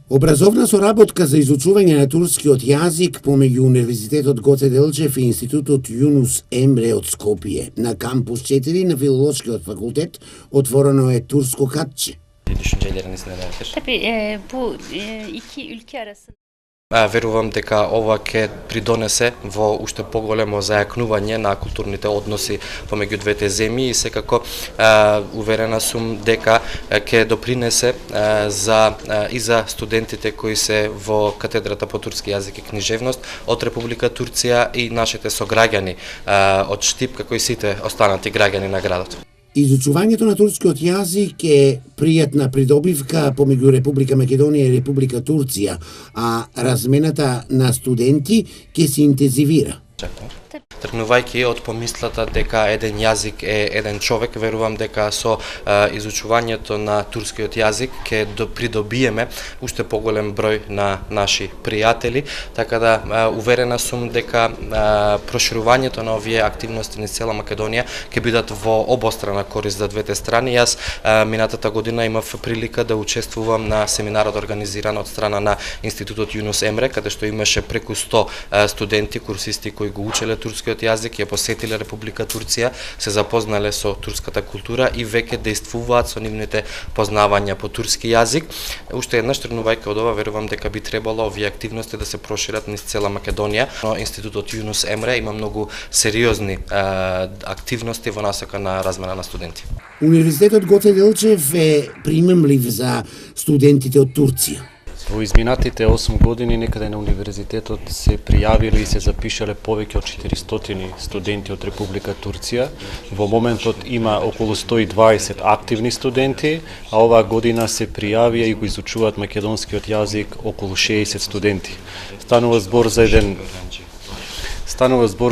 Образовна соработка за изучување на турскиот јазик помеѓу Универзитетот Гоце Делчев и Институтот Јунус Емре од Скопје на кампус 4 на Филолошкиот факултет отворено е турско катче. Tabii bu iki ülke arasında Верувам дека ова ќе придонесе во уште поголемо зајакнување на културните односи помеѓу двете земји и секако уверена сум дека ќе допринесе и за студентите кои се во катедрата по турски јазик и книжевност од Република Турција и нашите сограѓани од Штип, како и сите останати граѓани на градот. Изучувањето на турскиот јазик е пријатна придобивка помеѓу Република Македонија и Република Турција, а размената на студенти ќе се интензивира. Тргнувајќи од помислата дека еден јазик е еден човек, верувам дека со изучувањето на турскиот јазик ќе придобиеме уште поголем број на наши пријатели, така да уверена сум дека проширувањето на овие активности низ цела Македонија ќе бидат во обострана корист за двете страни. Јас минатата година имав прилика да учествувам на семинарот организиран од страна на Институтот Јунус Емре, каде што имаше преку 100 студенти, курсисти кои го учеле турскиот јазик, ја посетиле Република Турција, се запознале со турската култура и веќе действуваат со нивните познавања по турски јазик. Уште еднаш тргнувајќи од ова, верувам дека би требало овие активности да се прошират низ цела Македонија. Институтот Јунус Емре има многу сериозни активности во насока на размена на студенти. Универзитетот Гоце Делчев е примамлив за студентите од Турција. Во изминатите 8 години некаде на универзитетот се пријавиле и се запишале повеќе од 400 студенти од Република Турција. Во моментот има околу 120 активни студенти, а оваа година се пријавија и го изучуваат македонскиот јазик околу 60 студенти. Станува збор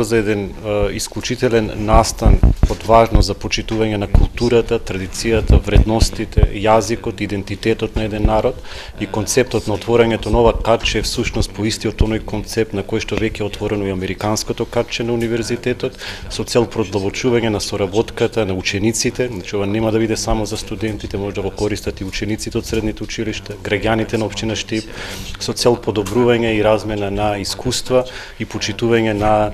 за еден исклучителен настан од важност за почитување на културата, традицијата, вредностите, јазикот, идентитетот на еден народ и концептот на отворањето нова катче е всушност по истиот оној концепт на кој што веќе е отворено и американското катче на универзитетот со цел продлабочување на соработката на учениците, значи ова нема да биде само за студентите, може да го користат и учениците од средните училишта, граѓаните на општина Штип, со цел подобрување и размена на искуства и почитување на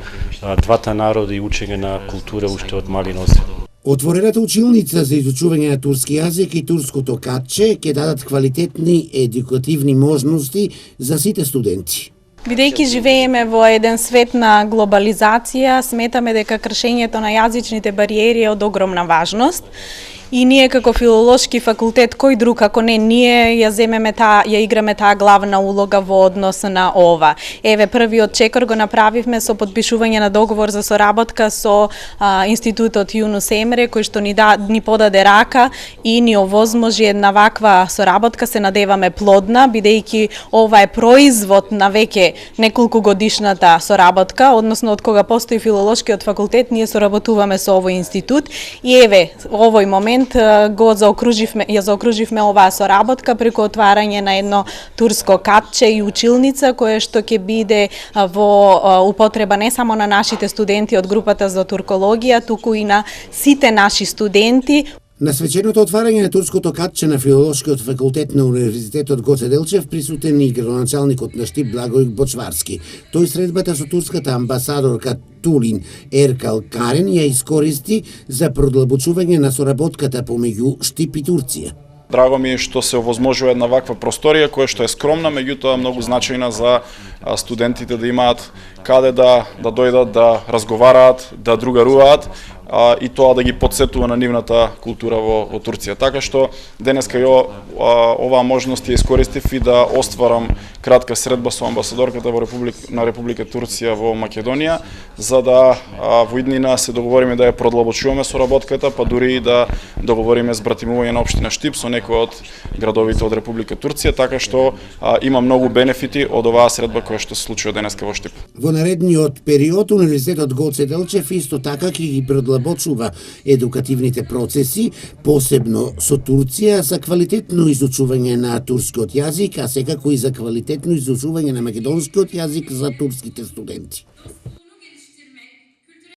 двата народи и учење на култура уште од мали нозе. Отворената училница за изучување на турски јазик и турското катче ќе дадат квалитетни едукативни можности за сите студенти. Бидејќи живееме во еден свет на глобализација, сметаме дека кршењето на јазичните бариери е од огромна важност. И ние како филолошки факултет, кој друг ако не ние ја играме таа главна улога во однос на ова. Еве првиот чекор го направивме со подпишување на договор за соработка со Институтот Јунус Емре, кој што ни подаде рака и ни овозможи една ваква соработка, се надеваме плодна, бидејќи ова е производ на веќе неколку годишната соработка, односно од кога постои филолошкиот факултет, ние соработуваме со овој институт и еве овој момент ја заокруживме оваа соработка преку отварање на едно турско катче и училница кое што ќе биде во употреба не само на нашите студенти од групата за туркологија, туку и на сите наши студенти. На свеченото отварање на турското катче на Филолошкиот факултет на Универзитетот Гоце Делчев присутен и градоначалникот на Штип Благој Бочварски. Тој средбата со турската амбасадорка Тулин Еркал Карен ја искористи за продлабочување на соработката помеѓу Штип и Турција. Драго ми е што се овозможува една ваква просторија која што е скромна, меѓутоа многу значајна за студентите да имаат каде да дојдат, да разговараат, да другаруваат и тоа да ги потсетува на нивната култура во Турција. Така што денеска оваа можност ја искористив и да остварам кратка средба со амбасадорката на Република Турција во Македонија, за да во иднина се договориме да ја продлабочуваме соработката, па дури и да договориме збратимување на општина Штип со некои од градовите од Република Турција, така што има многу бенефити од оваа средба која што се случува денеска во Штип. Во наредниот период Универзитетот Гоце Делчев исто така ќе ги продлабочува едукативните процеси, посебно со Турција, за квалитетно изучување на турскиот јазик, а секако и за квалитетно изучување на македонскиот јазик за турските студенти.